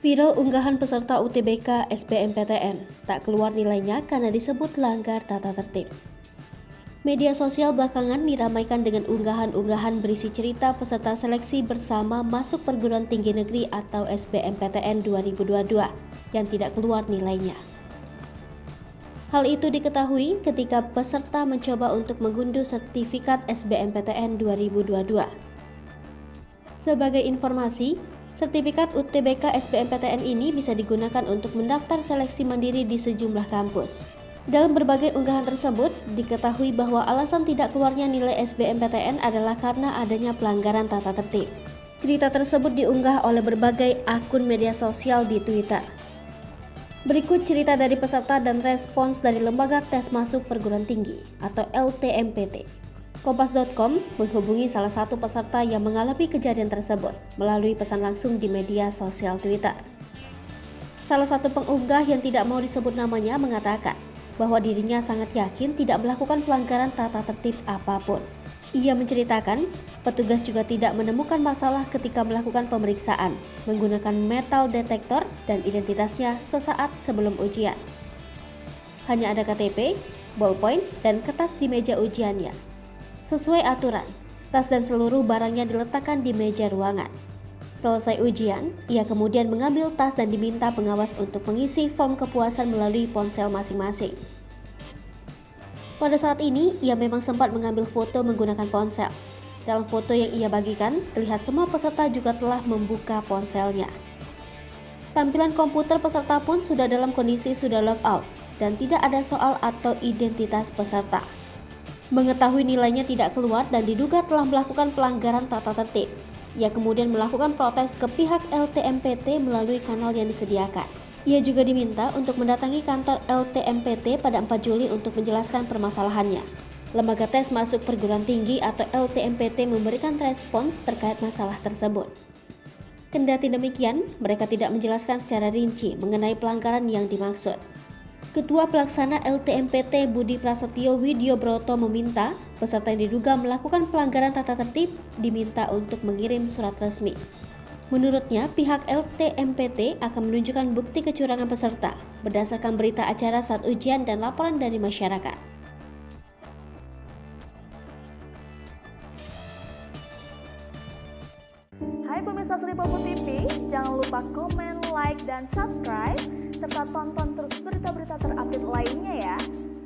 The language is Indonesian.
Viral unggahan peserta UTBK SBMPTN, tak keluar nilainya karena disebut langgar tata tertib. Media sosial belakangan diramaikan dengan unggahan-unggahan berisi cerita peserta seleksi bersama masuk perguruan tinggi negeri atau SBMPTN 2022 yang tidak keluar nilainya. Hal itu diketahui ketika peserta mencoba untuk mengunduh sertifikat SBMPTN 2022. Sebagai informasi, sertifikat UTBK SBMPTN ini bisa digunakan untuk mendaftar seleksi mandiri di sejumlah kampus. Dalam berbagai unggahan tersebut, diketahui bahwa alasan tidak keluarnya nilai SBMPTN adalah karena adanya pelanggaran tata tertib. Cerita tersebut diunggah oleh berbagai akun media sosial di Twitter. Berikut cerita dari peserta dan respons dari Lembaga Tes Masuk Perguruan Tinggi atau LTMPT. Kompas.com menghubungi salah satu peserta yang mengalami kejadian tersebut melalui pesan langsung di media sosial Twitter. Salah satu pengunggah yang tidak mau disebut namanya mengatakan bahwa dirinya sangat yakin tidak melakukan pelanggaran tata tertib apapun. Ia menceritakan, petugas juga tidak menemukan masalah ketika melakukan pemeriksaan menggunakan metal detektor dan identitasnya sesaat sebelum ujian. Hanya ada KTP, ballpoint, dan kertas di meja ujiannya. Sesuai aturan, tas dan seluruh barangnya diletakkan di meja ruangan. Selesai ujian, ia kemudian mengambil tas dan diminta pengawas untuk mengisi form kepuasan melalui ponsel masing-masing. Pada saat ini, ia memang sempat mengambil foto menggunakan ponsel. Dalam foto yang ia bagikan, terlihat semua peserta juga telah membuka ponselnya. Tampilan komputer peserta pun sudah dalam kondisi sudah logout dan tidak ada soal atau identitas peserta. Mengetahui nilainya tidak keluar dan diduga telah melakukan pelanggaran tata tertib, ia kemudian melakukan protes ke pihak LTMPT melalui kanal yang disediakan. Ia juga diminta untuk mendatangi kantor LTMPT pada 4 Juli untuk menjelaskan permasalahannya. Lembaga Tes Masuk Perguruan Tinggi atau LTMPT memberikan respons terkait masalah tersebut. Kendati demikian, mereka tidak menjelaskan secara rinci mengenai pelanggaran yang dimaksud. Ketua Pelaksana LTMPT Budi Prasetyo Widyobroto meminta peserta yang diduga melakukan pelanggaran tata tertib diminta untuk mengirim surat resmi. Menurutnya, pihak LTMPT akan menunjukkan bukti kecurangan peserta berdasarkan berita acara saat ujian dan laporan dari masyarakat.